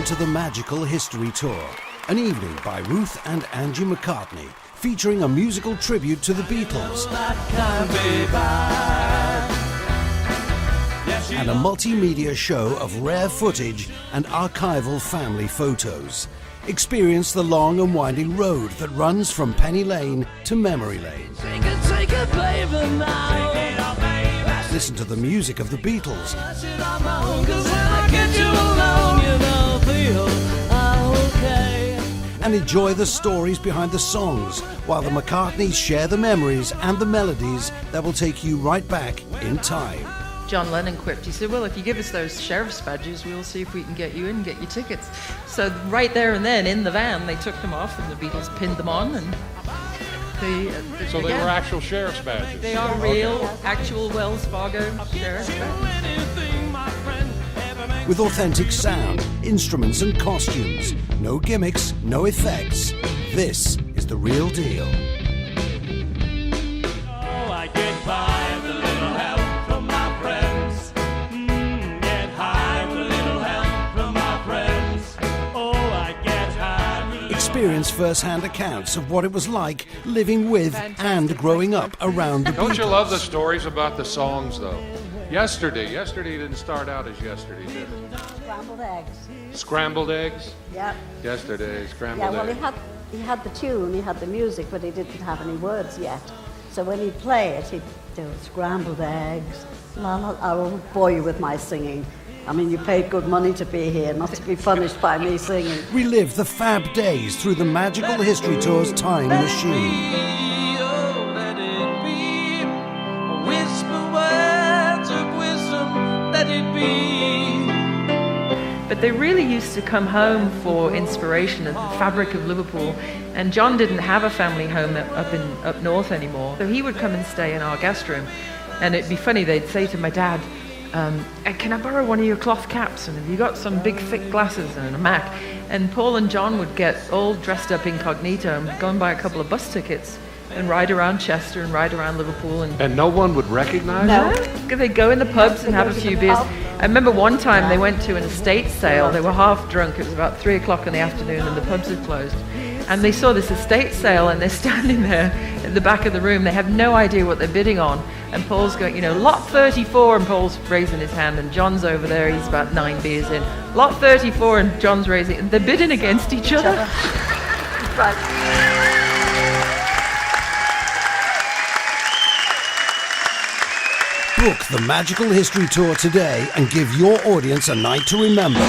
Welcome to the Magical History Tour, an evening by Ruth and Angie McCartney, featuring a musical tribute to the Beatles and a multimedia show of rare footage and archival family photos. Experience the long and winding road that runs from Penny Lane to Memory Lane. Take it, baby, now. Listen to the music of the Beatles and enjoy the stories behind the songs, while the McCartneys share the memories and the melodies that will take you right back in time. John Lennon quipped, he said, well, if you give us those sheriff's badges, we'll see if we can get you in and get you tickets. So right there and then, in the van, they took them off and the Beatles pinned them on. And so they were actual sheriff's badges? They are real, actual Wells Fargo sheriff's badges. With authentic sound, instruments and costumes. No gimmicks, no effects. This is the real deal. Oh, I get by with a little help from my friends. Get high with a little help from my friends. Oh, I get high. Experience first-hand accounts of what it was like living with and growing up around the Beatles. Don't you love the stories about the songs, though? Yesterday didn't start out as yesterday, did it? Scrambled eggs. Scrambled eggs? Yep. Yesterday, scrambled Yeah, well, eggs. he had the tune, he had the music, but he didn't have any words yet. So when he'd play it, he'd do scrambled eggs. La, la, I won't bore you with my singing. I mean, you paid good money to be here, not to be punished by me singing. Relive the fab days through the Magical History Tour's time machine. Let it be. Whisper words of wisdom, let it be. But they really used to come home for inspiration of the fabric of Liverpool. And John didn't have a family home up north anymore. So he would come and stay in our guest room. And it'd be funny, they'd say to my dad, can I borrow one of your cloth caps? And have you got some big thick glasses and a Mac? And Paul and John would get all dressed up incognito and go and buy a couple of bus tickets and ride around Chester and ride around Liverpool. And no one would recognize No. you? They'd go in the pubs and have a few beers. I remember one time they went to an estate sale. They were half drunk. It was about 3 o'clock in the afternoon and the pubs had closed. And they saw this estate sale and they're standing there at the back of the room. They have no idea what they're bidding on. And Paul's going, lot 34, and Paul's raising his hand, and John's over there, he's about 9 beers in. Lot 34, and John's raising, and they're bidding against each other. Right. Book the Magical History Tour today and give your audience a night to remember.